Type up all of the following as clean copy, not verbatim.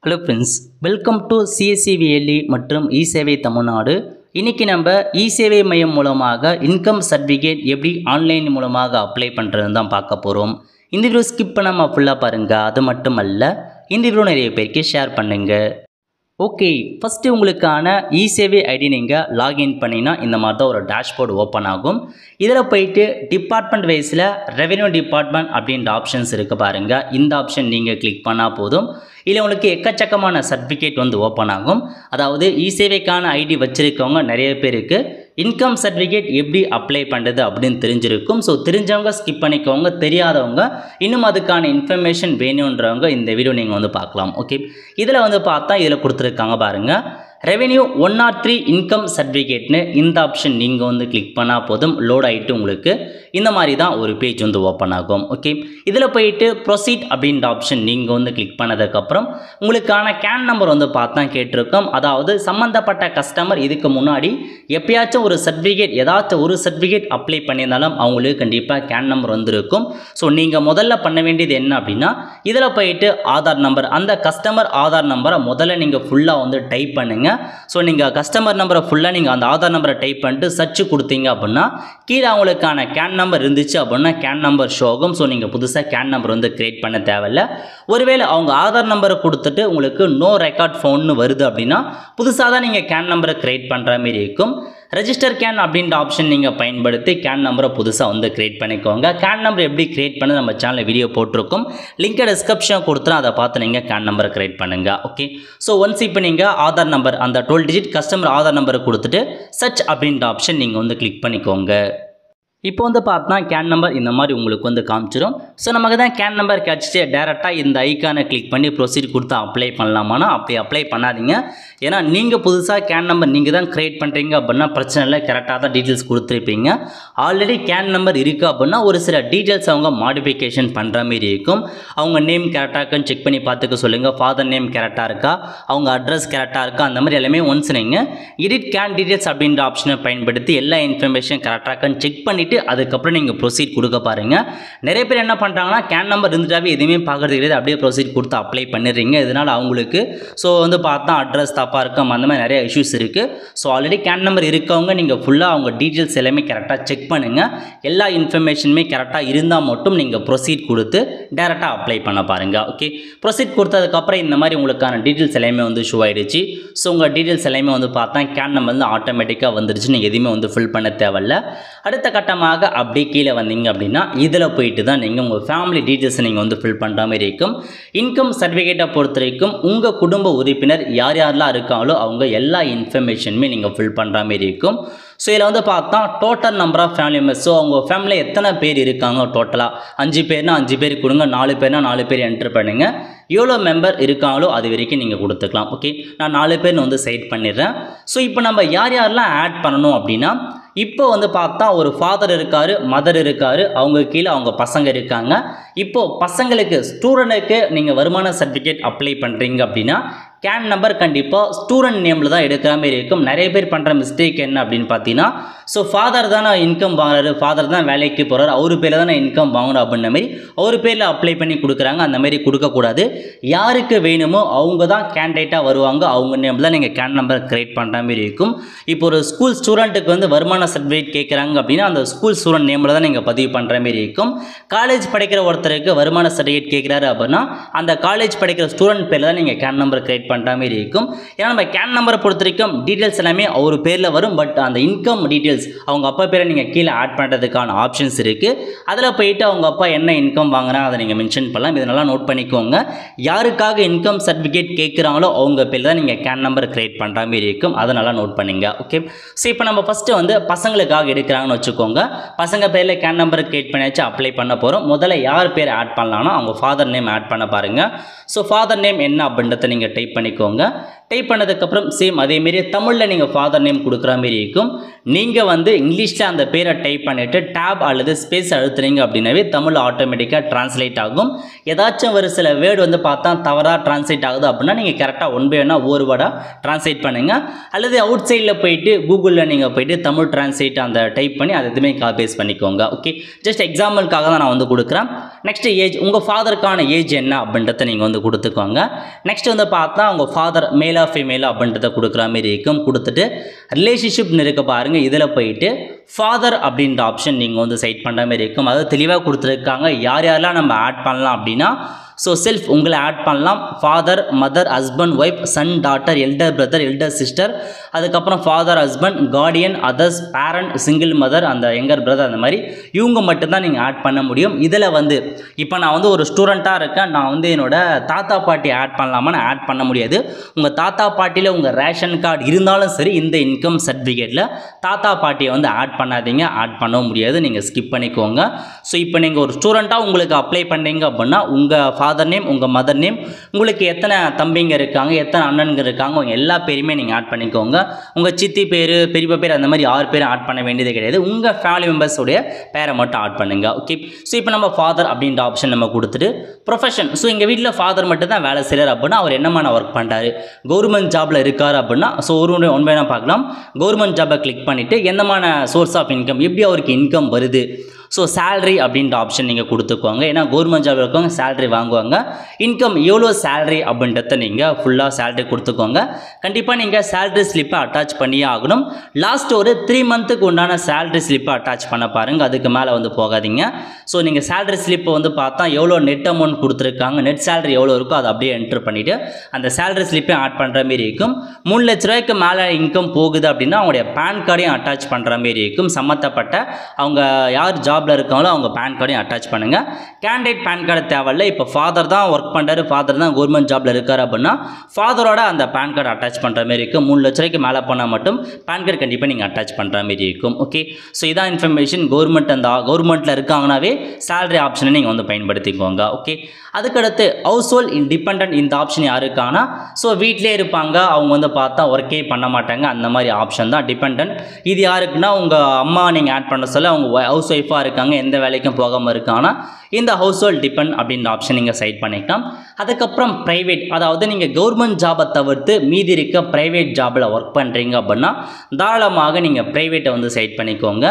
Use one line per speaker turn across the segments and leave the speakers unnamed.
Hello friends, welcome to சிஎஸ்சிவிஎல்இ மற்றும் இ-சேவை தமிழ்நாடு. இன்றைக்கி நம்ம இ-சேவை மையம் மூலமாக இன்கம் சர்டிஃபிகேட் எப்படி ஆன்லைன் மூலமாக அப்ளை பண்ணுறதுன்னு தான் பார்க்க போகிறோம். இந்த வீடியோ ஸ்கிப் பண்ணாமல் ஃபுல்லாக பாருங்கள். அது மட்டும் அல்ல, இந்த வீடியோ நிறைய பேருக்கு ஷேர் பண்ணுங்கள். ஓகே, ஃபஸ்ட்டு உங்களுக்கான இ-சேவை ஐடி நீங்கள் லாகின் பண்ணினா இந்த மாதிரி தான் ஒரு டேஷ்போர்டு ஓப்பன் ஆகும். இதில் போயிட்டு டிபார்ட்மெண்ட் வைஸில் ரெவென்யூ டிபார்ட்மெண்ட் அப்படின்ற ஆப்ஷன்ஸ் இருக்குது பாருங்கள். இந்த ஆப்ஷன் நீங்கள் கிளிக் பண்ணால் போதும். இதில் உங்களுக்கு எக்கச்சக்கமான சர்டிஃபிகேட் வந்து ஓப்பன் ஆகும். அதாவது இ-சேவைக்கான ஐடி வச்சுருக்கவங்க நிறைய பேருக்கு இன்கம் சர்டிஃபிகேட் எப்படி அப்ளை பண்ணுறது அப்படின்னு தெரிஞ்சிருக்கும். ஸோ தெரிஞ்சவங்க ஸ்கிப் பண்ணிக்கோங்க, தெரியாதவங்க இன்னும் அதுக்கான இன்ஃபர்மேஷன் வேணுன்றவங்க இந்த வீடியோ நீங்கள் வந்து பார்க்கலாம். ஓகே, இதில் வந்து பார்த்தா இதில் கொடுத்துருக்காங்க பாருங்கள், ரெவென்யூ 103 இன்கம் சர்டிஃபிகேட்னு இந்த ஆப்ஷன் நீங்கள் வந்து கிளிக் பண்ணால் போதும். லோட் ஆகிட்டு உங்களுக்கு இந்த மாதிரி தான் ஒரு பேஜ் வந்து ஓப்பன் ஆகும். ஓகே, இதில் போயிட்டு ப்ரொசீட் அப்படின்ற ஆப்ஷன் நீங்கள் வந்து கிளிக் பண்ணதுக்கப்புறம் உங்களுக்கான கேன் நம்பர் வந்து பார்த்தா கேட்டிருக்கோம். அதாவது சம்மந்தப்பட்ட கஸ்டமர் இதுக்கு முன்னாடி எப்பயாச்சும் ஒரு சர்டிஃபிகேட் ஏதாச்சும் ஒரு சர்டிஃபிகேட் அப்ளை பண்ணியிருந்தாலும் அவங்களுக்கு கண்டிப்பாக கேன் நம்பர் வந்துருக்கும். ஸோ நீங்கள் முதல்ல பண்ண வேண்டியது என்ன அப்படின்னா, இதில் போயிட்டு ஆதார் நம்பர், அந்த கஸ்டமர் ஆதார் நம்பரை முதல்ல நீங்கள் ஃபுல்லாக வந்து டைப் பண்ணுங்கள். ஸோ நீங்கள் கஸ்டமர் நம்பரை ஃபுல்லாக நீங்கள் அந்த ஆதார் நம்பரை டைப் பண்ணிட்டு சர்ச் கொடுத்தீங்க அப்படின்னா கீழே அவங்களுக்கான கேன் நம்பர் இருந்துச்சு அப்படின்னா கேன் நம்பர் ஷோ ஆகும். ஸோ நீங்கள் புதுசாக கேன் நம்பர் வந்து கிரியேட் பண்ண தேவையில்லை. ஒருவேளை அவங்க ஆதார் நம்பரை கொடுத்துட்டு உங்களுக்கு நோ ரெக்கார்ட் ஃபோன்னு வருது அப்படின்னா புதுசாக தான் நீங்கள் கேன் நம்பரை கிரியேட் பண்ணுற மாதிரி இருக்கும். ரெஜிஸ்டர் கேன் அப்படின்ற ஆப்ஷன் நீங்கள் பயன்படுத்தி கேன் நம்பரை புதுசாக வந்து கிரியேட் பண்ணிக்கோங்க. கேன் நம்பர் எப்படி கிரியேட் பண்ணி நம்ம சேனலில் வீடியோ போட்டிருக்கோம், லிங்கை டிஸ்கிரிப்ஷன் கொடுத்துரும், அதை பார்த்து நீங்கள் கேன் நம்பரை கிரியேட் பண்ணுங்கள். ஓகே, ஸோ ஒன்ஸ் இப்போ நீங்கள் ஆதார் நம்பர் அந்த 12 டிஜிட் கஸ்டமர் ஆதார் நம்பரை கொடுத்துட்டு சர்ச் அப்படின்ற ஆப்ஷன் நீங்கள் வந்து கிளிக் பண்ணிக்கோங்க. இப்போ வந்து பார்த்தா கேன் நம்பர் இந்த மாதிரி உங்களுக்கு வந்து காமிச்சிடும். ஸோ நமக்கு தான் கேன் நம்பர் கிடச்சிட்டு டேரெக்டாக இந்த ஐக்கானை கிளிக் பண்ணி ப்ரொசீட் கொடுத்து அப்ளை பண்ணலாமான்னா அப்படி அப்ளை பண்ணாதீங்க. ஏன்னா நீங்கள் புதுசாக கேன் நம்பர் நீங்கள் தான் க்ரியேட் பண்ணுறீங்க அப்படின்னா பிரச்சனை இல்லை, கரெக்டாக தான் டீட்டெயில்ஸ் கொடுத்துருப்பீங்க. ஆல்ரெடி கேன் நம்பர் இருக்குது அப்படின்னா ஒரு சில டீட்டெயில்ஸ் அவங்க மாடிஃபிகேஷன் பண்ணுற மாதிரி இருக்கும். அவங்க நேம் கரெக்டாக இருக்குன்னு செக் பண்ணி பார்த்துக்க சொல்லுங்கள். ஃபாதர் நேம் கரெக்டாக இருக்கா, அவங்க அட்ரஸ் கரெக்டாக இருக்கா, அந்த மாதிரி எல்லாமே ஒன்ஸ் நீங்கள் எடிட் கேன் டீட்டெயில்ஸ் அப்படின்ற ஆப்ஷனை பயன்படுத்தி எல்லா இன்ஃபர்மேஷன் கரெக்டாக இருக்கான்னு செக் பண்ணிவிட்டு அதுக்கப்புறம் நீங்கள் ப்ரொசீட் கொடுக்க பாருங்கள். நிறைய பேர் என்ன பண்ணுறாங்கன்னா கேன் நம்பர் இருந்துட்டாவே எதுவுமே பார்க்குறது கிடையாது, அப்படியே ப்ரொசீட் கொடுத்து அப்ளை பண்ணிடுறீங்க. இதனால் அவங்களுக்கு ஸோ வந்து பார்த்தா அட்ரஸ் தப்பாக இருக்கும், அந்த மாதிரி நிறைய இஷ்யூஸ் இருக்குது. ஸோ ஆல்ரெடி கேன் நம்பர் இருக்கவங்க நீங்கள் ஃபுல்லாக அவங்க டீட்டெயில்ஸ் எல்லாமே கரெக்டாக செக் பண்ணுங்கள். எல்லா இன்ஃபர்மேஷனுமே கரெக்டாக இருந்தால் மட்டும் நீங்கள் ப்ரொசீட் கொடுத்து டேரெக்டாக அப்ளை பண்ண பாருங்கள். ஓகே, ப்ரொசீட் கொடுத்ததுக்கப்புறம் இந்த மாதிரி உங்களுக்கான டீட்டெயில்ஸ் எல்லாமே வந்து ஷோ ஆகிடுச்சு. ஸோ உங்கள் டீட்டெயில்ஸ் எல்லாமே வந்து பார்த்தா கேன் நம்பர் வந்து ஆட்டோமேட்டிக்காக வந்துடுச்சு, நீங்கள் எதுவுமே வந்து ஃபில் பண்ண தேவையில்ல. அடுத்த கட்டமாக அப்படியே கீழே வந்தீங்க அப்படின்னா இதில் போயிட்டு தான் நீங்கள் உங்கள் ஃபேமிலி டீட்டெயில்ஸை நீங்கள் வந்து ஃபில் பண்ணுற மாதிரி இருக்கும். இன்கம் சர்டிஃபிகேட்டை பொறுத்த வரைக்கும் உங்கள் குடும்ப உறுப்பினர் யார் யாரெல்லாம் இருக்காங்களோ அவங்க எல்லா இன்ஃபர்மேஷனுமே நீங்கள் ஃபில் பண்ணுற மாதிரி இருக்கும். ஸோ இதில் வந்து பார்த்தா total number of family members, so அவங்க ஃபேமிலியில் எத்தனை பேர் இருக்காங்க டோட்டலாக 5 பேர்னா 5 பேர் கொடுங்க, 4 பேர்னா 4 பேர் என்டர் பண்ணுங்கள். எவ்வளோ மெம்பர் இருக்காங்களோ அது வரைக்கும் நீங்கள் கொடுத்துக்கலாம். ஓகே, நான் 4 பேர்னு வந்து செட் பண்ணிடுறேன். ஸோ இப்போ நம்ம யார் யாரெல்லாம் ஆட் பண்ணணும் அப்படின்னா, இப்போ வந்து பார்த்தா ஒரு ஃபாதர் இருக்கார், மதர் இருக்கார், அவங்க கீழே அவங்க பசங்க இருக்காங்க. இப்போது பசங்களுக்கு ஸ்டூடெண்ட்டுக்கு நீங்கள் வருமான சர்டிஃபிகேட் அப்ளை பண்ணுறீங்க அப்படின்னா கேன் நம்பர் கண்டிப்பாக ஸ்டூடெண்ட் நேமில் தான் எடுக்கிற மாதிரி இருக்கும். நிறைய பேர் பண்ணுற மிஸ்டேக் என்ன அப்படின்னு பார்த்தீங்கன்னா, ஸோ ஃபாதர் தானே இன்கம் வாங்குறாரு, ஃபாதர் தான் வேலைக்கு போகிறாரு, அவர் பேரில் தானே இன்கம் வாங்கணும் அப்படின்ற மாதிரி அவர் பேரில் அப்ளை பண்ணி கொடுக்குறாங்க. அந்த மாதிரி கொடுக்கக்கூடாது. யாருக்கு வேணுமோ அவங்க தான் கேண்டிடேட்டாக வருவாங்க, அவங்க நேமில் தான் நீங்கள் கேன் நம்பர் கிரியேட் பண்ணுற மாதிரி இருக்கும். இப்போ ஒரு ஸ்கூல் ஸ்டூடெண்ட்டுக்கு வந்து வருமான சர்டிஃபிகேட் கேட்குறாங்க அப்படின்னா அந்த ஸ்கூல் ஸ்டூடெண்ட் நேமில் தான் நீங்கள் பதிவு பண்ணுற மாதிரி இருக்கும். காலேஜ் படிக்கிற ஒருத்தருக்கு வருமான சர்டிஃபிகேட் கேட்குறாரு அப்படின்னா அந்த காலேஜ் படிக்கிற ஸ்டூடெண்ட் பேரில் தான் நீங்கள் கேன் நம்பர் கிரியேட் பண்ணுற மாதிரி இருக்கும். ஏன்னா நம்ம கேன் நம்பரை பொறுத்த வரைக்கும் டீட்டெயில்ஸ் எல்லாமே அவர் பேரில் வரும். பட் அந்த இன்கம் டீட்டெயில்ஸ் அவங்க அப்பா பேரை நீங்கள் கீழே ஆட் பண்ணுறதுக்கான ஆப்ஷன்ஸ் இருக்குது. அதில் போயிட்டு அவங்க அப்பா என்ன இன்கம் வாங்குறாங்க அதை நீங்கள் மென்ஷன் பண்ணலாம். இதனால நோட் பண்ணிக்கோங்க. யாருக்காக இன்கம் சர்டிஃபிகேட் கேட்குறாங்களோ அவங்க பேரில் தான் நீங்கள் கேன் நம்பர் கிரியேட் பண்ணுற மாதிரி இருக்கும். அதனால் நோட் பண்ணிங்க. ஓகே, ஸோ இப்போ நம்ம ஃபஸ்ட்டு வந்து பசங்களுக்காக எடுக்கிறாங்கன்னு வச்சுக்கோங்க. பசங்க பேரில் கேன் நம்பர் கிரியேட் பண்ணியாச்சு, அப்ளை பண்ண போகிறோம். முதல்ல யார் பேர் ஆட் பண்ணலாம்னா அவங்க ஃபாதர் நேம் ஆட் பண்ண பாருங்கள். ஸோ ஃபாதர் நேம் என்ன அப்படின்றத நீங்கள் டைப் பண்ணிக்கோங்க. டைப் பண்ணதுக்கப்புறம் சேம் அதேமாரி தமிழில் நீங்கள் ஃபாதர் நேம் கொடுக்குற மாரி இருக்கும். நீங்கள் வந்து இங்கிலீஷில் அந்த பேரை டைப் பண்ணிவிட்டு டேப் அல்லது ஸ்பேஸ் அழுத்துறீங்க அப்படின்னாவே தமிழ் ஆட்டோமேட்டிக்காக ட்ரான்ஸ்லேட் ஆகும். ஏதாச்சும் ஒரு சில வேர்டு வந்து பார்த்தா தவறாக ட்ரான்ஸ்லேட் ஆகுது அப்படின்னா நீங்கள் கரெக்டாக ஒன் பை ஒன்னாக ஒரு வேர்டாக ட்ரான்ஸ்லேட் பண்ணுங்கள். அல்லது அவுட் சைடில் போயிட்டு கூகுளில் நீங்கள் போயிட்டு தமிழ் ட்ரான்ஸ்லேட் அந்த டைப் பண்ணி அது எதுவுமே காப்பி பேஸ்ட் பண்ணிக்கோங்க. ஓகே, ஜஸ்ட் எக்ஸாம்பிளுக்காக தான் நான் வந்து கொடுக்குறேன். நெக்ஸ்ட் ஏஜ், உங்கள் ஃபாதருக்கான ஏஜ் என்ன அப்படின்றத நீங்கள் வந்து கொடுத்துக்கோங்க. நெக்ஸ்ட் வந்து பார்த்தா உங்கள் ஃபாதர் மேலா ஃபீமேலா அப்படின்றத கொடுக்குற மாதிரி இருக்கும். கொடுத்துட்டு ரிலேஷன்ஷிப்னு இருக்க பாருங்கள், இதில் போயிட்டு ஃபாதர் அப்படின்ற ஆப்ஷன் நீங்கள் வந்து செட் பண்ணுற மாதிரி இருக்கும். அதாவது தெளிவாக கொடுத்துருக்காங்க யார் யாரெல்லாம் நம்ம ஆட் பண்ணலாம் அப்படின்னா, ஸோ செல்ஃப் உங்களை ஆட் பண்ணலாம். Father, mother, husband, wife, son, daughter, elder brother, elder sister, அதுக்கப்புறம் father, husband, guardian, others, parent, single mother, அந்த யங்கர் பிரதர், அந்த மாதிரி இவங்க மட்டும்தான் நீங்கள் ஆட் பண்ண முடியும். இதில் வந்து இப்போ நான் வந்து ஒரு ஸ்டூடெண்ட்டாக இருக்கேன், நான் வந்து என்னோட தாத்தா பாட்டி ஆட் பண்ணலாமா? நான் ஆட் பண்ண முடியாது. உங்கள் தாத்தா பாட்டியில் உங்கள் ரேஷன் கார்டு இருந்தாலும் சரி, இந்த இன்கம் சர்டிஃபிகேட்டில் தாத்தா பாட்டியை வந்து ஆட் பண்ணாதீங்க, ஆட் பண்ண முடியாது, நீங்கள் ஸ்கிப் பண்ணிக்கோங்க. ஸோ இப்போ நீங்கள் ஒரு ஸ்டூடெண்ட்டாக உங்களுக்கு அப்ளை பண்ணுறீங்க அப்படின்னா உங்கள் ஃபாதர் நேம், உங்கள் மதர் நேம், உங்களுக்கு எத்தனை தம்பிங்க இருக்காங்க, எத்தனை அண்ணனுங்க இருக்காங்க, உங்கள் எல்லா பேருமே நீங்கள் ஆட் பண்ணிக்கோங்க. உங்கள் சித்தி பேர், பெரியப்பா பேர், அந்த மாதிரி 6 பேரும் ஆட் பண்ண வேண்டியது கிடையாது. உங்கள் ஃபேமிலி மெம்பர்ஸோடைய பேரை மட்டும் ஆட் பண்ணுங்க. ஓகே, ஸோ இப்போ நம்ம ஃபாதர் அப்படின்ற ஆப்ஷன் நம்ம கொடுத்துட்டு ப்ரொஃபஷன், ஸோ எங்கள் வீட்டில் ஃபாதர் மட்டும் தான் வேலை செய்கிறார் அப்படின்னா அவர் என்னமான ஒர்க் பண்ணுறாரு, கவர்மெண்ட் ஜாபில் இருக்கார் அப்படின்னா, ஸோ ஒன் பை ஒன் பார்க்கலாம். கவர்மெண்ட் ஜாபை கிளிக் பண்ணிவிட்டு என்னமான சோர்ஸ் ஆஃப் இன்கம், எப்படி அவருக்கு இன்கம் வருது, ஸோ சேலரி அப்படின்ற ஆப்ஷன் நீங்கள் கொடுத்துக்கோங்க. ஏன்னா கவர்மெண்ட் ஜாப் இருக்கவங்க சேலரி வாங்குவாங்க. இன்கம் எவ்வளோ சேலரி அப்படின்றத நீங்கள் ஃபுல்லாக சேலரி கொடுத்துக்கோங்க. கண்டிப்பாக நீங்கள் சேலரி ஸ்லிப்பை அட்டாச் பண்ணியே ஆகணும். லாஸ்ட் ஒரு 3 மந்த்துக்கு உண்டான சேலரி ஸ்லிப்பை அட்டாச் பண்ண பாருங்கள், அதுக்கு மேலே வந்து போகாதீங்க. ஸோ நீங்கள் சேலரி ஸ்லிப்பை வந்து பார்த்தா எவ்வளோ நெட் அமௌண்ட் கொடுத்துருக்காங்க, நெட் சேலரி எவ்வளோ இருக்கோ அதை அப்படியே என்ட்ரு பண்ணிவிட்டு அந்த சேலரி ஸ்லிப்பை ஆட் பண்ணுற மாரி இருக்கும். 3 லட்ச ரூபாய்க்கு மேலே இன்கம் போகுது அப்படின்னா அவங்களுடைய பேன் கார்டையும் அட்டாச் பண்ணுற மாரி இருக்கும். சம்மந்தப்பட்ட அவங்க யார் ஜாப் இருக்காங்களோ அவங்க பேன் கார்டையும் அட்டாச் பண்ணுங்க. கேண்டிடேட் பேன் கார்டு தேவையில்லை. இப்போ ஃபாதர் தான் ஒர்க் பண்ணுறாரு, ஃபாதர் தான் கவர்மெண்ட் ஜாப்ல இருக்காரு அப்படின்னா ஃபாதரோட அந்த பேன் கார்டு அட்டாச் பண்ணுற மாதிரி இருக்கும். 3 லட்ச ரூபாய்க்கு மேலே போனால் மட்டும் பேன் கார்டு கண்டிப்பாக நீங்கள் அட்டாச் பண்ணுற மாதிரி இருக்கும். ஓகே, ஸோ இதான் இன்ஃபர்மேஷன். கவர்மெண்ட்டில் இருக்காங்கனாவே சேலரி ஆப்ஷனை நீங்கள் வந்து பயன்படுத்திக்கோங்க. ஓகே, அதுக்கடுத்து ஹவுஸ் ஹோல்ட் இண்டிபெண்டன்ட், இந்த ஆப்ஷன் யாருக்கானா, ஸோ வீட்டிலே இருப்பாங்க, அவங்க வந்து பார்த்தா ஒர்க்கே பண்ண மாட்டாங்க, அந்த மாதிரி ஆப்ஷன் தான் டிபெண்டன்ட். இது யாருக்குன்னா உங்கள் அம்மா நீங்கள் ஆட் பண்ண சொல்ல அவங்க ஹவுஸ் ஒய்ஃபாக இருக்காங்க, எந்த வேலைக்கும் போகாமல் இருக்காங்கன்னா இந்த ஹவுஸ் ஹோல்ட் டிபெண்ட் அப்படின்ற ஆப்ஷன் நீங்கள் செட் பண்ணிக்கலாம். அதுக்கப்புறம் ப்ரைவேட், அதாவது நீங்கள் கவர்மெண்ட் ஜாபை தவிர்த்து மீதி இருக்க ப்ரைவேட் ஜாபில் ஒர்க் பண்ணுறீங்க அப்படின்னா தாராளமாக நீங்கள் ப்ரைவேட்டை வந்து செட் பண்ணிக்கோங்க.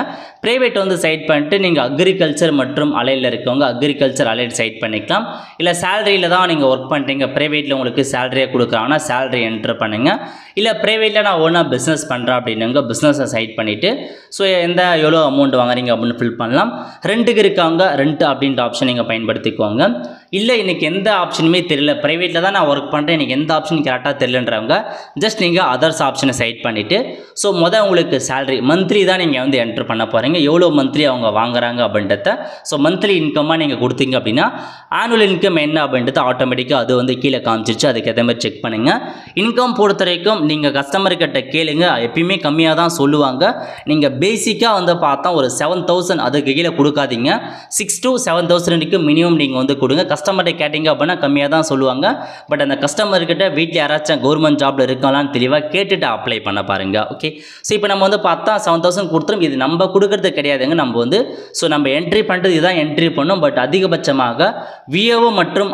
ப்ரைவேட் வந்து செட் பண்ணிட்டு நீங்கள் அக்ரிகல்ச்சர் மற்றும் அலையில் இருக்கவங்க அக்ரிகல்ச்சர் அலைட் செட் பண்ணிக்கலாம். இல்லை சேலரியில் தான் நீங்கள் ஒர்க் பண்ணுறீங்க, ப்ரைவேட்டில் உங்களுக்கு சேலரியை கொடுக்குறாங்கன்னா சேலரி என்ட்ரு பண்ணுங்கள். இல்லை ப்ரைவேட்டில் நான் ஓனாக பிஸ்னஸ் பண்ணுறேன் அப்படின்னுங்க பிஸ்னஸை செட் பண்ணிவிட்டு ஸோ எவ்வளோ அமௌண்ட் வாங்குறீங்க அப்படின்னு ஃபில் பண்ணலாம். ரெண்டுக்கு இருக்காங்க, ரெண்ட் அப்படின்ற ஆப்ஷன் நீங்கள் பயன்படுத்திக்கோங்க. இல்லை இன்றைக்கி எந்த ஆப்ஷனுமே தெரியல, ப்ரைவேட்டில் தான் நான் ஒர்க் பண்ணுறேன், எனக்கு எந்த ஆப்ஷன் கரெக்டாக தெரியலன்றவங்க ஜஸ்ட் நீங்கள் அதர்ஸ் ஆப்ஷனை செட் பண்ணிவிட்டு ஸோ உங்களுக்கு சேலரி மந்த்லி தான் நீங்கள் வந்து என்ட்ரு பண்ண போகிறீங்க, எவ்வளோ மந்த்லி அவங்க வாங்குறாங்க அப்படின்றத. ஸோ மந்த்லி இன்கம்மாக நீங்கள் கொடுத்தீங்க அப்படின்னா ஆனுவல் இன்கம் என்ன அப்படின்றது ஆட்டோமேட்டிக்காக அது வந்து கீழே காமிச்சிச்சு, அதுக்கு ஏற்ற மாதிரி செக் பண்ணுங்கள். இன்கம் பொறுத்த வரைக்கும் நீங்கள் கஸ்டமர்கிட்ட கேளுங்க, எப்பயுமே கம்மியாக தான் சொல்லுவாங்க. நீங்கள் பேசிக்காக வந்து பார்த்தா ஒரு 7,000 அதுக்கு கீழே கொடுக்காதீங்க. 6,000 to 7,000 மினிமம் நீங்கள் வந்து கொடுங்க. கஸ்டமர்கிட்ட கேட்டிங்க அப்படின்னா கம்மியாக தான் சொல்லுவாங்க. பட் அந்த கஸ்டமர்கிட்ட வீட்டில் யாராச்சும் கவர்மெண்ட் ஜாபில் இருக்காங்களான்னு தெளிவாக கேட்டுட்டு அப்ளை பண்ண பாருங்கள். ஓகே, ஸோ இப்போ நம்ம வந்து பார்த்தா 7,000 கொடுத்துரும். இது நம்ம கொடுக்கறது கிடையாதுங்க, நம்ம வந்து நம்ம என்ட்ரி பண்ணுறது இதுதான் என்ட்ரி பண்ணோம். பட் அதிகபட்சமாக விஓ மற்றும்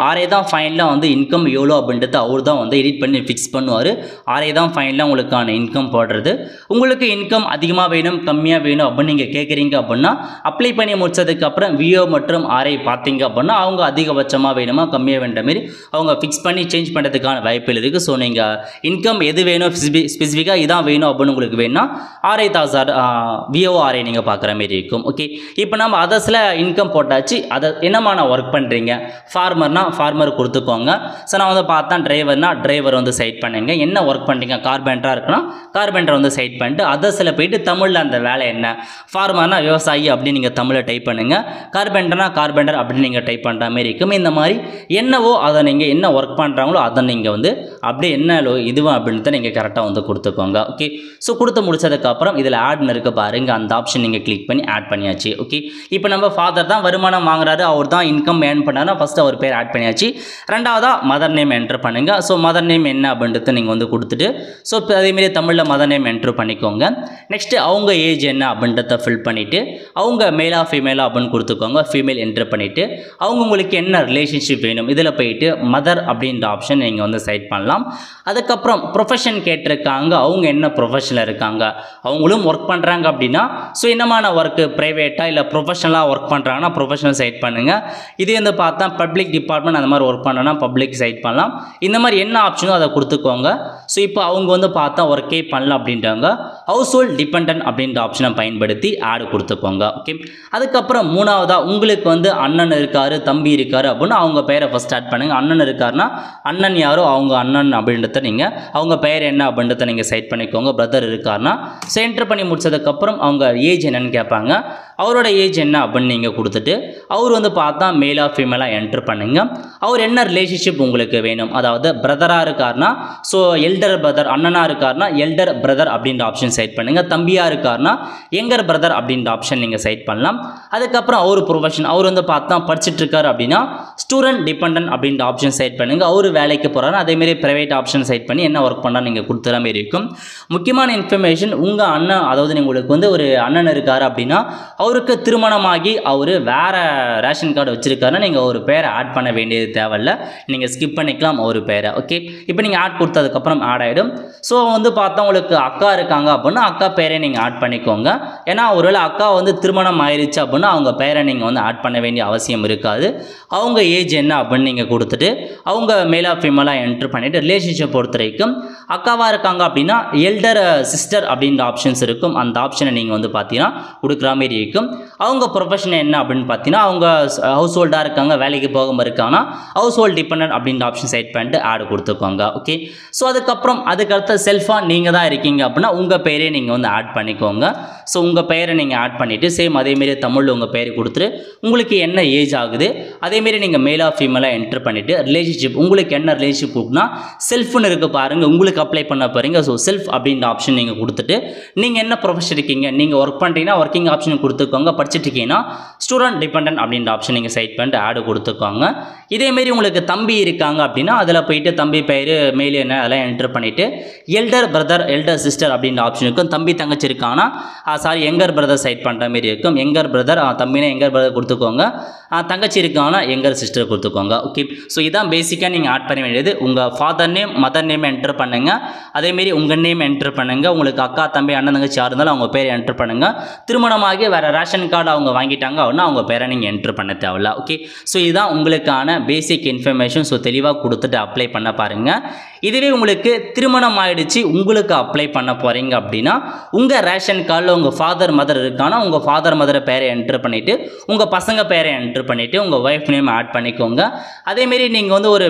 ஆர்ஐ தான் ஃபைனலாக வந்து இன்கம் எவ்வளோ அப்படின்றது அவர் தான் வந்து எடிட் பண்ணி ஃபிக்ஸ் பண்ணுவார். ஆர்ஐ தான் ஃபைனலாக உங்களுக்கான இன்கம் போடுறது. உங்களுக்கு இன்கம் அதிகமாக வேணும் கம்மியாக வேணும் அப்படின்னு நீங்கள் கேட்குறீங்க அப்படின்னா அப்ளை பண்ணி முடிச்சதுக்கப்புறம் விஓ மற்றும் ஆர்ஐ பார்த்தீங்க அப்படின்னா அவங்க அதிகபட்சமாக வேணுமா கம்மியாக வேண்ட மாரி அவங்க ஃபிக்ஸ் பண்ணி சேஞ்ச் பண்ணுறதுக்கான வாய்ப்புகள் இருக்குது. ஸோ நீங்கள் இன்கம் எது வேணும் ஸ்பெசிஃபிக்காக இதான் வேணும் அப்படின்னு உங்களுக்கு வேணும்னா ஆர்ஐ தாசார் விஓ ஆர்ஐ நீங்கள் பார்க்குற மாரி இருக்கும். ஓகே, இப்போ நம்ம அதர்ஸில் இன்கம் போட்டாச்சு. அதை என்னமான ஒர்க் பண்ணுறீங்க, ஃபார்மர்னா ஃபார்மர் கொடுத்துக்கோங்க. ஸோ நான் வந்து பார்த்தா டிரைவர்னா டிரைவர் வந்து செட் பண்ணுங்க. என்ன ஒர்க் பண்ணுறீங்க, கார்பெண்டராக இருக்குன்னா கார்பெண்டர் வந்து செட் பண்ணிட்டு அதர்ஸில் போயிட்டு தமிழில் அந்த வேலை என்ன, ஃபார்மர்னா விவசாயி அப்படின்னு நீங்கள் தமிழில் டைப் பண்ணுங்கள், கார்பெண்டர்னா கார்பெண்டர் அப்படின்னு நீங்கள் டைப் பண்ணுற மாதிரி மாதிரி இருக்கும். இந்த மாதிரி என்னவோ அதை நீங்கள் என்ன ஒர்க் பண்ணுறாங்களோ அதை நீங்கள் வந்து அப்படியே என்ன இதுவும் அப்படின்ட்டு நீங்கள் கரெக்டாக வந்து கொடுத்துக்கோங்க. ஓகே, ஸோ கொடுத்து முடிச்சதுக்கப்புறம் இதில் ஆட்னு இருக்க பாருங்கள், அந்த ஆப்ஷன் நீங்கள் கிளிக் பண்ணி ஆட் பண்ணியாச்சு. ஓகே, இப்போ நம்ம ஃபாதர் தான் வருமானம் வாங்குறாரு, அவர் தான் இன்கம் ஏர்ன் பண்ணாருன்னா ஃபஸ்ட்டு அவர் பேர் ஆட் பண்ணியாச்சு. ரெண்டாவதாக மதர் நேம் என்ட்ரு பண்ணுங்க. ஸோ மதர் நேம் என்ன அப்படின்றது நீங்கள் வந்து கொடுத்துட்டு ஸோ இப்போ அதேமாரி தமிழில் மதர் நேம் என்ட்ரு பண்ணிக்கோங்க. நெக்ஸ்ட்டு அவங்க ஏஜ் என்ன அப்படின்றத ஃபில் பண்ணிவிட்டு அவங்க மேலா ஃபீமேலா அப்படின்னு கொடுத்துக்கோங்க. ஃபீமேல் என்ட்ரு பண்ணிவிட்டு அவங்க உங்களுக்கு என்ன ரிலேஷன்ஷிப் வேணும் இதில் போயிட்டு மதர் அப்படின்ற ஆப்ஷன் நீங்கள் வந்து செலக்ட் பண்ணலாம். அதுக்கப்புறம் ப்ரொஃபஷன் கேட்டிருக்காங்க, அவங்க என்ன ப்ரொஃபஷனில் இருக்காங்க, அவங்களும் ஒர்க் பண்ணுறாங்க அப்படின்னா ஸோ என்னமான ஒர்க்கு ப்ரைவேட்டாக இல்லை ப்ரொஃபஷனலாக ஒர்க் பண்ணுறாங்கன்னா ப்ரொஃபஷனல் செலக்ட் பண்ணுங்கள். இதே வந்து பார்த்தா பப்ளிக் டிபார்ட்மெண்ட் அந்த மாதிரி ஒர்க் பண்ணனா பப்ளிக் செலக்ட் பண்ணலாம். இந்த மாதிரி என்ன ஆப்ஷனோ அதை கொடுத்துக்கோங்க. ஸோ இப்போ அவங்க வந்து பார்த்தா ஒர்க்கே பண்ணலாம் அப்படின்றாங்க, ஹவுஸ் ஹோல்ட் டிபெண்டன்ட் அப்படின்ற ஆப்ஷனை பயன்படுத்தி ஆடு கொடுத்துக்கோங்க. ஓகே, அதுக்கப்புறம் மூணாவதாக உங்களுக்கு வந்து அண்ணன் இருக்காரு தம்பி இருக்காரு அப்படின்னு அவங்க பெயரை ஃபஸ்ட் ஸ்டார்ட் பண்ணுங்க. அண்ணன் இருக்காருன்னா அண்ணன் யாரோ அவங்க அண்ணன் அப்படின்றத நீங்கள் அவங்க பெயர் என்ன அப்படின்றத நீங்கள் செலக்ட் பண்ணிக்கோங்க. பிரதர் இருக்காருன்னா என்டர் பண்ணி முடிச்சதுக்கப்புறம் அவங்க ஏஜ் என்னன்னு கேட்பாங்க, அவரோட ஏஜ் என்ன அப்படின்னு நீங்கள் கொடுத்துட்டு அவர் வந்து பார்த்தா மேலா ஃபீமேலாக என்ட்ரு பண்ணுங்க. அவர் என்ன ரிலேஷன்ஷிப் உங்களுக்கு வேணும், அதாவது பிரதராக இருக்காருன்னா ஸோ எல்டர் பிரதர், அண்ணனாக இருக்காருன்னா எல்டர் பிரதர் அப்படின்ற ஆப்ஷன் செலக்ட் பண்ணுங்கள். தம்பியாக இருக்காருன்னா எங்கர் பிரதர் அப்படின்ற ஆப்ஷன் நீங்கள் செலக்ட் பண்ணலாம். அதுக்கப்புறம் அவர் ப்ரொஃபஷன், அவர் வந்து பார்த்தா படிச்சுட்டு இருக்காரு அப்படின்னா ஸ்டூடெண்ட் டிபெண்டன்ட் அப்படின்ற ஆப்ஷன் செலக்ட் பண்ணுங்கள். அவர் வேலைக்கு போகிறாரு அதேமாரி ப்ரைவேட் ஆப்ஷன் செலக்ட் பண்ணி என்ன ஒர்க் பண்ணால் நீங்கள் கொடுத்துற மாரி இருக்கும். முக்கியமான இன்ஃபர்மேஷன், உங்கள் அண்ணன் அதாவது உங்களுக்கு வந்து ஒரு அண்ணன் இருக்கார் அப்படின்னா அவருக்கு திருமணமாகி அவர் வேறு ரேஷன் கார்டு வச்சுருக்காருன்னா நீங்கள் ஒரு பேரை ஆட் பண்ண வேண்டியது தேவையில்லை, நீங்கள் ஸ்கிப் பண்ணிக்கலாம் ஒரு பேரை. ஓகே, இப்போ நீங்கள் ஆட் கொடுத்ததுக்கப்புறம் ஆட் ஆகிடும். ஸோ வந்து பார்த்தா உங்களுக்கு அக்கா இருக்காங்க அப்படின்னா அக்கா பேரை நீங்கள் ஆட் பண்ணிக்கோங்க. ஏன்னா ஒருவேளை அக்கா வந்து திருமணம் ஆயிடுச்சு அப்படின்னா அவங்க பேரை நீங்கள் வந்து ஆட் பண்ண வேண்டிய அவசியம் இருக்காது. அவங்க ஏஜ் என்ன அப்படின்னு நீங்கள் கொடுத்துட்டு அவங்க மேலா ஃபீமேலாக என்ட்ரு பண்ணிவிட்டு ரிலேஷன்ஷிப் பொறுத்த வரைக்கும் அக்காவாக இருக்காங்க அப்படின்னா எல்டர் சிஸ்டர் அப்படின்ற ஆப்ஷன்ஸ் இருக்கும். அந்த ஆப்ஷனை நீங்கள் வந்து பார்த்தீங்கன்னா கொடுக்குற மாதிரி இருக்கும். அவங்க ப்ரொஃபஷன் என்ன அப்படின்னு பார்த்தீங்கன்னா அவங்க ஹவுஸ் ஹோல்டாக இருக்காங்க, வேலைக்கு போகாமல் இருக்காங்கன்னா ஹவுஸ் ஹோல்ட் டிபெண்டன்ட் அப்படின்ற ஆப்ஷன் செலக்ட் பண்ணிட்டு ஆடு கொடுத்துக்கோங்க. ஓகே, ஸோ அதுக்கப்புறம் அதுக்கடுத்த செல்ஃபாக நீங்கள் தான் இருக்கீங்க அப்படின்னா உங்கள் பெயரே நீங்கள் வந்து ஆட் பண்ணிக்கோங்க. ஸோ உங்கள் பெயரை நீங்கள் ஆட் பண்ணிவிட்டு சேம் அதேமாரி தமிழில் உங்கள் பெயரை கொடுத்துட்டு உங்களுக்கு என்ன ஏஜ் ஆகுது அதேமாரி நீங்கள் மேலா ஃபீமேலாக என்ட்ரு பண்ணிவிட்டு ரிலேஷன்ஷிப் உங்களுக்கு என்ன ரிலேஷன்ஷிப் கொடுக்குன்னா செல்ஃப்னு இருக்க பாருங்கள், உங்களுக்கு அப்ளை பண்ண போகிறீங்க. ஸோ செல்ஃப் அப்படின்ற ஆப்ஷன் நீங்கள் கொடுத்துட்டு நீங்கள் என்ன ப்ரொஃபஷன் இருக்கீங்க, நீங்கள் ஒர்க் பண்ணுறீங்கன்னா ஒர்க்கிங் ஆப்ஷன் கொடுத்துக்கோங்க, படிச்சுட்டு இருக்கீங்கன்னா ஸ்டூடெண்ட் டிபெண்டன்ட் அப்படின்ற ஆப்ஷன் நீங்கள் செலக்ட் பண்ணிட்டு ஆடு கொடுத்துக்கோங்க. இதேமாரி உங்களுக்கு தம்பி இருக்காங்க அப்படின்னா அதில் போயிட்டு தம்பி பெயர் மேலே என்ன அதெல்லாம் என்ட்ரு பண்ணிவிட்டு எல்டர் பிரதர் எல்டர் சிஸ்டர் அப்படின்ற ஆப்ஷன் இருக்கும். தம்பி தங்கச்சி இருக்காங்கன்னா எங்கர் பிரதர் செலக்ட் பண்ணுற மாதிரி இருக்கும். எங்கர் பிரதர் தம்பினா எங்கர் பிரதர் கொடுத்துக்கோங்க, தங்கச்சி இருக்காங்கன்னா எங்கர் சிஸ்டர் கொடுத்துக்கோங்க. ஓகே, ஸோ இதான் பேசிக்காக நீங்கள் ஆட் பண்ண வேண்டியது. உங்கள் father name mother name enter பண்ணுங்கள், அதேமாரி உங்கள் நேம் என்ட்ரு பண்ணுங்கள். உங்களுக்கு அக்கா தம்பி அண்ணன் தங்கச்சி யார் இருந்தாலும் அவங்க பேர் என்ட்ரு பண்ணுங்கள். திருமணமாகி வேறு ரேஷன் கார்டு அவங்க வாங்கிட்டாங்க அப்படின்னா அவங்க பேரை நீங்கள் என்ட்ரு பண்ண தேவையில்ல. ஓகே, ஸோ இதுதான் உங்களுக்கான பேசிக் இன்ஃபர்மேஷன். ஸோ தெளிவாக கொடுத்துட்டு அப்ளை பண்ண பாருங்கள். இதுவே உங்களுக்கு திருமணம் ஆகிடுச்சு உங்களுக்கு அப்ளை பண்ண போகிறீங்க அப்படின்னா உங்கள் ரேஷன் கார்டில் உங்கள் ஃபாதர் மதர் இருக்கானா உங்கள் ஃபாதர் மதரை பேரை என்ட்ரு பண்ணிவிட்டு உங்கள் பசங்க பேரை என்ட்ரு பண்ணிவிட்டு உங்கள் ஒய்ஃப் நேம் ஆட் பண்ணிக்கோங்க. அதேமாரி நீங்கள் வந்து ஒரு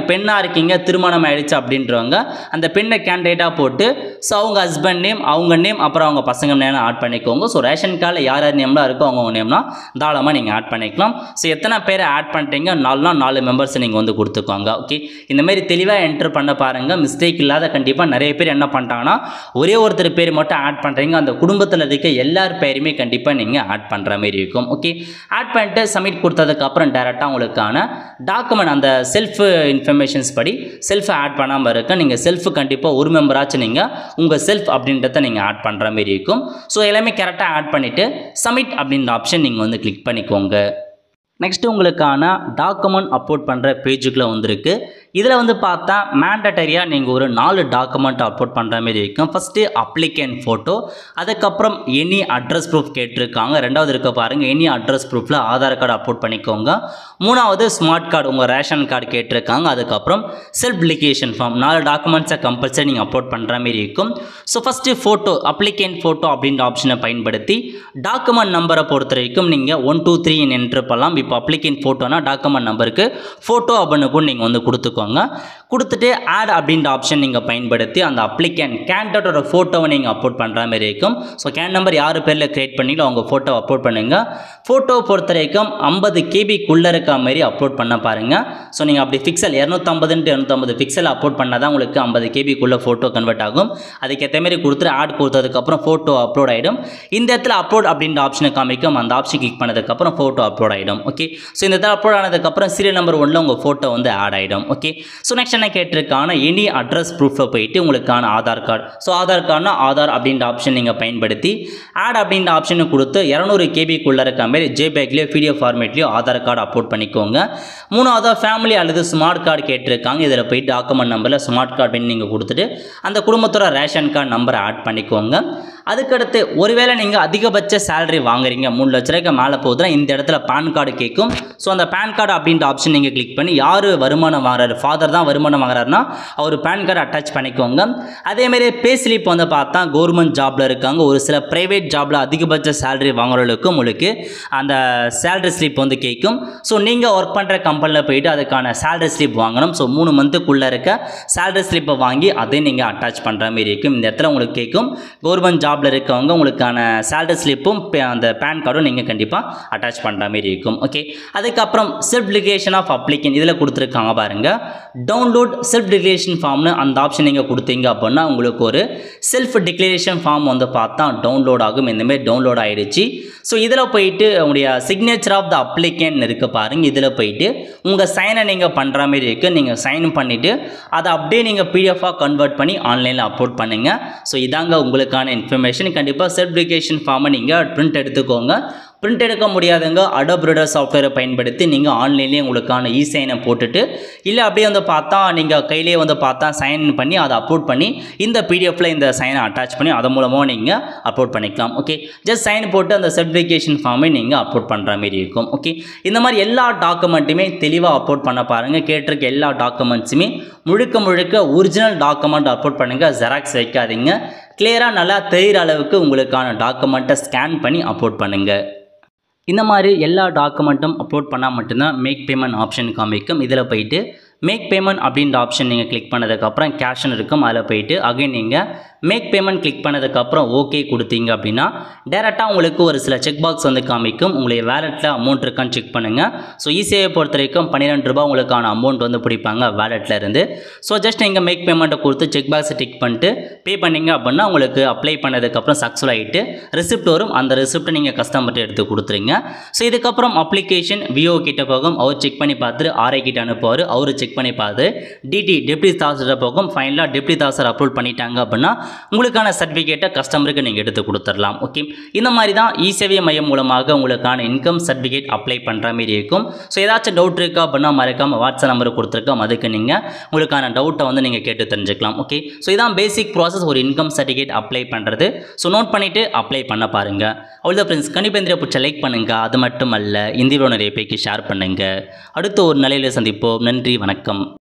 பெண்ணாக இருக்கீங்க திருமணம் ஆகிடுச்சு அப்படின்றவங்க அந்த பெண்ணை கேண்டிடேட்டாக போட்டு ஸோ அவங்க ஹஸ்பண்ட் நேம் அவங்க நேம் அப்புறம் அவங்க பசங்க நேம் ஆட் பண்ணிக்கோங்க. ஸோ ரேஷன் கார்டில் யார் யார் நேம்லாம் இருக்கோ அவங்க நேம்லாம் தாராளமாக நீங்கள் ஆட் பண்ணிக்கலாம். ஸோ எத்தனை பேரை ஆட் பண்ணிட்டீங்க 4 மெம்பர்ஸ் நீங்கள் வந்து கொடுத்துக்கோங்க. ஓகே, இந்தமாரி தெளிவாக என்ட்ரு பண்ண பாருங்கள், மிஸ்டேக் இல்லாத. கண்டிப்பாக நிறைய பேர் என்ன பண்ணிட்டாங்கன்னா ஒரே ஒருத்தர் பேர் மட்டும் ஆட் பண்ணுறீங்க, அந்த குடும்பத்தில் இருக்க எல்லார் பேருமே கண்டிப்பாக நீங்கள் ஆட் பண்ணுற மாதிரி இருக்கும். ஓகே, ஆட் பண்ணிட்டு சப்மிட் கொடுத்ததுக்கப்புறம் டேரெக்டாக உங்களுக்கான டாக்குமெண்ட் அந்த செல்ஃப் இன்ஃபர்மேஷன்ஸ் படி செல்ஃபை ஆட் பண்ணாமல் இருக்க நீங்கள் செல்ஃபு கண்டிப்பாக ஒரு மெம்பராச்சும் நீங்கள் உங்கள் செல்ஃப் அப்படின்றத நீங்கள் ஆட் பண்ணுற மாதிரி இருக்கும். ஸோ எல்லாமே கரெக்டாக ஆட் பண்ணிவிட்டு சப்மிட் அப்படின்ற ஆப்ஷன் நீங்கள் வந்து கிளிக் பண்ணிக்கோங்க. நெக்ஸ்ட்டு உங்களுக்கான டாக்குமெண்ட் அப்லோட் பண்ணுற பேஜுக்குள்ளே வந்திருக்கு. இதில் வந்து பார்த்தா மேண்டட்டரியாக நீங்கள் ஒரு 4 டாக்குமெண்ட் அப்லோட் பண்ணுற மாதிரி இருக்கும். ஃபஸ்ட்டு அப்ளிகேண்ட் ஃபோட்டோ, அதுக்கப்புறம் எனி அட்ரஸ் ப்ரூஃப் கேட்டிருக்காங்க. ரெண்டாவது இருக்க பாருங்கள் எனி அட்ரஸ் ப்ரூஃபில் ஆதார் கார்டு அப்லோட் பண்ணிக்கோங்க. மூணாவது ஸ்மார்ட் கார்டு உங்கள் ரேஷன் கார்டு கேட்டிருக்காங்க. அதுக்கப்புறம் செல்ஃப் அப்ளிகேஷன் ஃபார்ம் 4 டாக்குமெண்ட்ஸை கம்பல்சரி நீங்கள் அப்லோட் பண்ணுற மாதிரி இருக்கும். So first photo applicant photo அப்படின்ற ஆப்ஷனை பயன்படுத்தி டாக்குமெண்ட் நம்பரை பொறுத்த வரைக்கும் நீங்கள் 1 2 3 என்ட்ரு பண்ணலாம். இப்போ அப்ளிகேண்ட் ஃபோட்டோனா டாக்குமெண்ட் நம்பருக்கு ஃபோட்டோ அப்படின்னு கூட நீங்கள் வந்து கொடுத்துக்கோங்க. கொடுத்துட்டு ஆட் அப்படின்ற ஆப்ஷன் நீங்கள் பயன்படுத்தி அந்த அப்ளிகேண்ட் கேண்டிடேட்டோட ஃபோட்டோவை நீங்கள் அப்லோட் பண்ணுற மாதிரி இருக்கும். ஸோ கேன் நம்பர் யார் பேரில் க்ரியேட் பண்ணிங்களோ அவங்க ஃபோட்டோ அப்லோட் பண்ணுங்கள். ஃபோட்டோவை பொறுத்த வரைக்கும் 50 கேபிக்குள்ளே இருக்க மாதிரி அப்லோட் பண்ண பாருங்கள். ஸோ நீங்கள் அப்படி பிக்சல் 250 பிக்சல் அப்லோட் பண்ணால் தான் உங்களுக்கு 50 கேபிக்குள்ளே ஃபோட்டோ கன்வெர்ட் ஆகும். அதுக்கேற்ற மாதிரி கொடுத்துட்டு ஆட் கொடுத்ததுக்கப்புறம் ஃபோட்டோ அப்லோட் ஆகிடும். இந்த இடத்துல அப்லோட் அப்படின்ற ஆப்ஷனை காமிக்கும். அந்த ஆப்ஷன் கிளிக் பண்ணதுக்கப்புறம் ஃபோட்டோ அப்லோட் ஆகிடும். ஓகே, ஸோ இந்த இடத்துல அப்லோட் ஆனதுக்கப்புறம் சீரியல் நம்பர் 1ல் உங்கள் ஃபோட்டோ வந்து ஆட் ஆகிடும். ஓகே, ஸோ நெக்ஸ்ட் என்ன கேட்டிருக்கான எனி அட்ரஸ் ப்ரூஃபில் போயிட்டு உங்களுக்கான ஆதார் கார்டு. ஸோ ஆதார் கார்டுனா ஆதார் அப்படின்ற ஆப்ஷன் நீங்கள் பயன்படுத்தி ஆட் அப்படின்ற ஆப்ஷனை கொடுத்து 200 கேபிக்குள்ளே இருக்க மாதிரி ஜேபேக்லேயோ பிடிஎஃப் ஃபார்மேட்லேயோ ஆதார் கார்டு அப்லோட் பண்ணிக்கோங்க. மூணாவது ஃபேமிலி அல்லது ஸ்மார்ட் கார்டு கேட்டிருக்காங்க. இதில் போயிட்டு டாக்குமெண்ட் நம்பரில் ஸ்மார்ட் கார்டு நீங்கள் கொடுத்துட்டு அந்த குடும்பத்தோட ரேஷன் கார்டு நம்பரை ஆட் பண்ணிக்கோங்க. அதுக்கடுத்து ஒருவேளை நீங்கள் அதிகபட்ச சேலரி வாங்குறீங்க 3 லட்ச ரூபாய்க்கு மேலே போகுதுன்னா இந்த இடத்துல பேன் கார்டு கேட்கும். ஸோ அந்த பேன் கார்டு அப்படின்ற ஆப்ஷன் நீங்கள் கிளிக் பண்ணி யார் வருமானம் வாங்குறாரு, ஃபாதர் தான் வருமானம் வாங்குறாருன்னா அவர் பேன் கார்டு அட்டாச் பண்ணிக்கோங்க. அதேமாரி பே ஸ்லிப் வந்து பார்த்தா கவர்மெண்ட் ஜாபில் இருக்காங்க, ஒரு சில ப்ரைவேட் ஜாபில் அதிகபட்ச சேலரி வாங்குறவங்களுக்கும் உங்களுக்கு அந்த சேலரி ஸ்லிப் வந்து கேட்கும். ஸோ நீங்கள் ஒர்க் பண்ணுற கம்பெனியில் போயிட்டு அதுக்கான சேலரி ஸ்லிப் வாங்கணும். ஸோ 3 மந்த்துக்குள்ளே இருக்க சேலரி ஸ்லிப்பை வாங்கி அதையும் நீங்கள் அட்டாச் பண்ணுற மாதிரி இருக்கும். இந்த இடத்துல உங்களுக்கு கேட்கும். கவர்மெண்ட் ஜாபில் இருக்கவங்க உங்களுக்கான சேலரி ஸ்லிப்பும் அந்த பேன் கார்டும் நீங்கள் கண்டிப்பாக அட்டாச் பண்ணுற மாதிரி இருக்கும். ஓகே, அதுக்கப்புறம் செல்ஃப் டிக்ளரேஷன் ஆஃப் அப்ளிகேண்ட் இதில் கொடுத்துருக்காங்க பாருங்கள். டவுன்லோட் செல்ஃப் டிக்ளரேஷன் ஃபார்ம்னு அந்த ஆப்ஷன் நீங்கள் கொடுத்தீங்க அப்படின்னா உங்களுக்கு ஒரு செல்ஃப் டிக்ளரேஷன் ஃபார்ம் வந்து பார்த்தா டவுன்லோட் ஆகும். இந்தமாரி டவுன்லோட் ஆகிடுச்சு. ஸோ இதில் போயிட்டு உங்களுடைய சிக்னேச்சர் ஆஃப் த அப்ளிகேண்ட் இருக்குது பாருங்கள். இதில் போயிட்டு உங்கள் சைனை நீங்கள் பண்ணுற மாதிரி இருக்குது. நீங்கள் சைன் பண்ணிவிட்டு அதை அப்படியே நீங்கள் பிடிஎஃபாக கன்வெர்ட் பண்ணி ஆன்லைனில் அப்லோட் பண்ணுங்கள். ஸோ இதாங்க உங்களுக்கான இன்ஃபர்மேஷன். கண்டிப்பாக செல்ஃப் டிக்ளரேஷன் ஃபார்மை நீங்கள் பிரிண்ட் எடுத்துக்கோங்க. பிரிண்ட் எடுக்க முடியாதவங்க அடோப் ரீடர் சாஃப்ட்வேரை பயன்படுத்தி நீங்கள் ஆன்லைன்லேயே உங்களுக்கான இ-சைனை போட்டுட்டு இல்லை அப்படியே வந்து பார்த்தா நீங்கள் கையிலேயே வந்து பார்த்தா சைன் பண்ணி அதை அப்லோட் பண்ணி இந்த பிடிஎஃப்பில் இந்த சைனை அட்டாச் பண்ணி அதன் மூலமாக நீங்கள் அப்லோட் பண்ணிக்கலாம். ஓகே, ஜஸ்ட் சைன் போட்டு அந்த சர்டிஃபிகேஷன் ஃபார்மை நீங்கள் அப்லோட் பண்ணுற மாதிரி இருக்கும். ஓகே, இந்த மாதிரி எல்லா டாக்குமெண்ட்டுமே தெளிவாக அப்லோட் பண்ண பாருங்கள். கேட்டிருக்க எல்லா டாக்குமெண்ட்ஸுமே முழுக்க ஒரிஜினல் டாக்குமெண்ட் அப்லோட் பண்ணுங்கள். ஜெராக்ஸ் வைக்காதீங்க. கிளியராக நல்லா தெரிகிற அளவுக்கு உங்களுக்கான டாக்குமெண்ட்டை ஸ்கேன் பண்ணி அப்லோட் பண்ணுங்கள். இந்த மாதிரி எல்லா டாக்குமெண்ட்டும் அப்லோட் பண்ணால் மட்டும்தான் மேக் பேமெண்ட் ஆப்ஷன் காமிக்கும். இதில் போயிட்டு மேக் பேமெண்ட் அப்படின்ற ஆப்ஷன் நீங்கள் கிளிக் பண்ணதுக்கப்புறம் கேஷ்னு இருக்கும். அதில் போயிட்டு அகைன் நீங்கள் மேக் பேமெண்ட் கிளிக் பண்ணதுக்கப்புறம் ஓகே கொடுத்தீங்க அப்படின்னா டேரெக்டாக உங்களுக்கு ஒரு சில செக் பாக்ஸ் வந்து காமிக்கும். உங்களுடைய வேலெட்டில் அமௌண்ட் இருக்கான்னு செக் பண்ணுங்கள். ஸோ இ-சேவை பொறுத்த வரைக்கும் 12 ரூபா உங்களுக்கான அமௌண்ட் வந்து பிடிப்பாங்க வேலெட்டில் இருந்து. ஸோ ஜஸ்ட் நீங்கள் மேக் பேமெண்ட்டை கொடுத்து செக் பாக்ஸை டிக் பண்ணிட்டு பே பண்ணிங்க அப்படின்னா உங்களுக்கு அப்ளை பண்ணதுக்கப்புறம் சக்ஸஸ் ஆகிட்டு ரிசிப்ட் வரும். அந்த ரிசிப்ட்டை நீங்கள் கஸ்டமர்கிட்ட எடுத்து கொடுத்துருங்க. ஸோ இதுக்கப்புறம் அப்ளிகேஷன் விஓ கிட்ட போகும். அவர் செக் பண்ணி பார்த்துட்டு ஆர்ஐ கிட்ட அனுப்புவார். அவர் செக் பண்ணி பார்த்து டெப்டி தாசர் போகும். ஃபைனலாக டெப்டி தாசர் அப்லோட் பண்ணிட்டாங்க அப்படின்னா உங்களுக்கான சர்டிஃபிகேட்டை கஸ்டமருக்கு நீங்கள் எடுத்து கொடுத்துடலாம். ஓகே, இந்த மாதிரி தான் இ-சேவை மையம் மூலமாக உங்களுக்கான இன்கம் சர்டிஃபிகேட் அப்ளை பண்ணுற மாதிரி இருக்கும். ஸோ ஏதாச்சும் டவுட் இருக்கா அப்படின்னா மறக்காமல் வாட்ஸ்அப் நம்பர் கொடுத்துருக்கோம். அதுக்கு நீங்கள் உங்களுக்கான டவுட்டை வந்து நீங்கள் கேட்டு தெரிஞ்சுக்கலாம். ஓகே, ஸோ இதான் பேசிக் ப்ராசஸ் ஒரு இன்கம் சர்டிஃபிகேட் அப்ளை பண்ணுறது. ஸோ நோட் பண்ணிவிட்டு அப்ளை பண்ண பாருங்கள். அவ்வளோதான் ஃப்ரெண்ட்ஸ். கண்டிப்பாக இந்த பிடிச்ச லைக் பண்ணுங்கள். அது மட்டும் அல்ல இந்த வீடியோ நிறைய பேருக்கு ஷேர் பண்ணுங்கள். அடுத்து ஒரு நிலையில் சந்திப்போம். நன்றி, வணக்கம்.